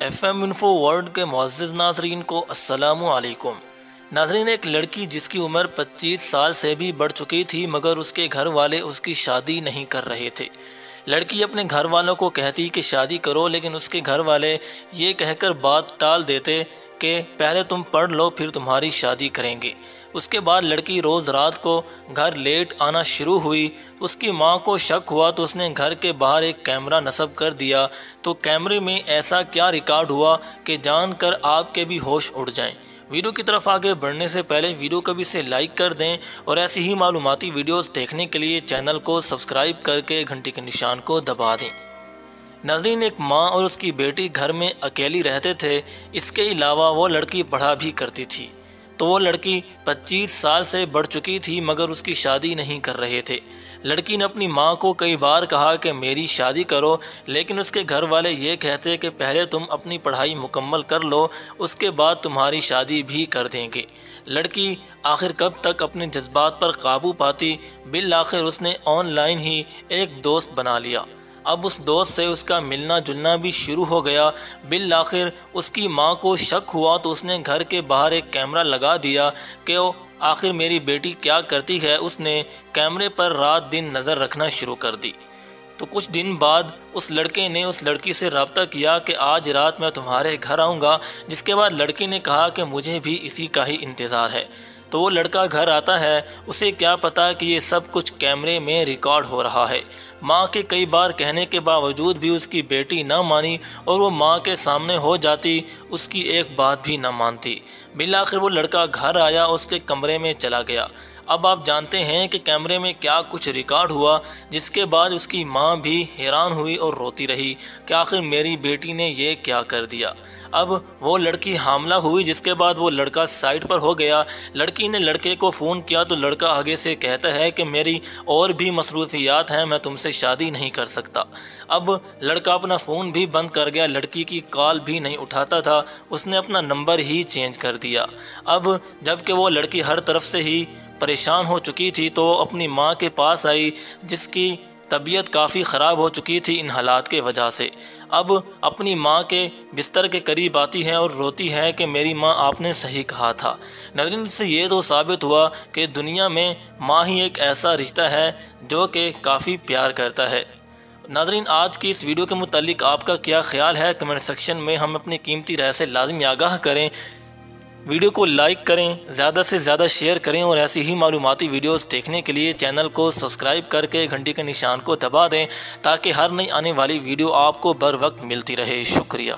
FM info world کے معزز ناظرین کو السلام علیکم۔ ناظرین، ایک لڑکی جس کی عمر 25 سال سے بھی بڑھ چکی تھی مگر اس کے گھر والے اس کی شادی نہیں کر رہے تھے۔ لڑکی اپنے گھر والوں کو کہتی کہ شادی کرو، لیکن اس کے گھر والے یہ کہہ کر بات ٹال دیتے کہ پہلے تم پڑھ لو پھر تمہاری شادی کریں گے۔ اس کے بعد لڑکی روز رات کو گھر لیٹ آنا شروع ہوئی۔ اس کی ماں کو شک ہوا تو اس نے گھر کے باہر ایک کیمرہ نصب کر دیا، تو کیمرے میں ایسا کیا ریکارڈ ہوا کہ جان کر آپ کے بھی ہوش اڑ جائیں۔ ویڈیو کی طرف آگے بڑھنے سے پہلے ویڈیو کو بھی سے لائک کر دیں اور ایسی ہی معلوماتی ویڈیوز دیکھنے کے لیے چینل کو سبسکرائب کر کے گھنٹی کے نشان کو دبا دیں۔ ناظرین، ایک ماں اور اس کی بیٹی گھر میں اکیلی رہتے تھے۔ اس کے علاوہ وہ لڑکی پڑھا بھی کرتی تھی، تو وہ لڑکی 25 سال سے بڑھ چکی تھی مگر اس کی شادی نہیں کر رہے تھے۔ لڑکی نے اپنی ماں کو کئی بار کہا کہ میری شادی کرو، لیکن اس کے گھر والے یہ کہتے کہ پہلے تم اپنی پڑھائی مکمل کر لو، اس کے بعد تمہاری شادی بھی کر دیں گے۔ لڑکی آخر کب تک اپنے جذبات پر قابو پاتی؟ بالآخر اس نے آن لائن ہی ایک دوست بنا لیا۔ اب اس دوست سے اس کا ملنا جلنا بھی شروع ہو گیا۔ بالآخر اس کی ماں کو شک ہوا تو اس نے گھر کے باہر ایک کیمرہ لگا دیا کہ آخر میری بیٹی کیا کرتی ہے۔ اس نے کیمرے پر رات دن نظر رکھنا شروع کر دی۔ تو کچھ دن بعد اس لڑکے نے اس لڑکی سے رابطہ کیا کہ آج رات میں تمہارے گھر آؤں گا، جس کے بعد لڑکی نے کہا کہ مجھے بھی اسی کا ہی انتظار ہے۔ تو وہ لڑکا گھر آتا ہے، اسے کیا پتا کہ یہ سب کچھ کیمرے میں ریکارڈ ہو رہا ہے۔ ماں کے کئی بار کہنے کے باوجود بھی اس کی بیٹی نہ مانی اور وہ ماں کے سامنے ہو جاتی، اس کی ایک بات بھی نہ مانتی۔ بالآخر وہ لڑکا گھر آیا، اس کے کمرے میں چلا گیا۔ اب آپ جانتے ہیں کہ کیمرے میں کیا کچھ ریکارڈ ہوا، جس کے بعد اس کی ماں بھی حیران ہوئی اور روتی رہی کہ آخر میری بیٹی نے یہ کیا کر دیا۔ اب وہ لڑکی حاملہ ہوئی، جس کے بعد وہ لڑکا سائٹ پر ہو گیا۔ لڑکی نے لڑکے کو فون کیا تو لڑکا آگے سے کہتا ہے کہ میری اور بھی مصروفیات ہیں، میں تم سے شادی نہیں کر سکتا۔ اب لڑکا اپنا فون بھی بند کر گیا، لڑکی کی کال بھی نہیں اٹھاتا تھا، اس نے اپنا نمبر ہی چینج کر دیا۔ اب جب کہ وہ لڑکی ہر طرف سے ہی پریشان ہو چکی تھی تو وہ اپنی ماں کے پاس آئی، جس کی طبیعت کافی خراب ہو چکی تھی ان حالات کے وجہ سے۔ اب اپنی ماں کے بستر کے قریب آتی ہے اور روتی ہے کہ میری ماں، آپ نے صحیح کہا تھا۔ ناظرین، سے یہ تو ثابت ہوا کہ دنیا میں ماں ہی ایک ایسا رشتہ ہے جو کہ کافی پیار کرتا ہے۔ ناظرین، آج کی اس ویڈیو کے متعلق آپ کا کیا خیال ہے؟ کمنٹ سیکشن میں ہم اپنی قیمتی رائے سے لازمی آگاہ کریں۔ ویڈیو کو لائک کریں، زیادہ سے زیادہ شیئر کریں اور ایسی ہی معلوماتی ویڈیوز دیکھنے کے لیے چینل کو سبسکرائب کر کے گھنٹی کے نشان کو دبا دیں تاکہ ہر نئی آنے والی ویڈیو آپ کو بر وقت ملتی رہے۔ شکریہ۔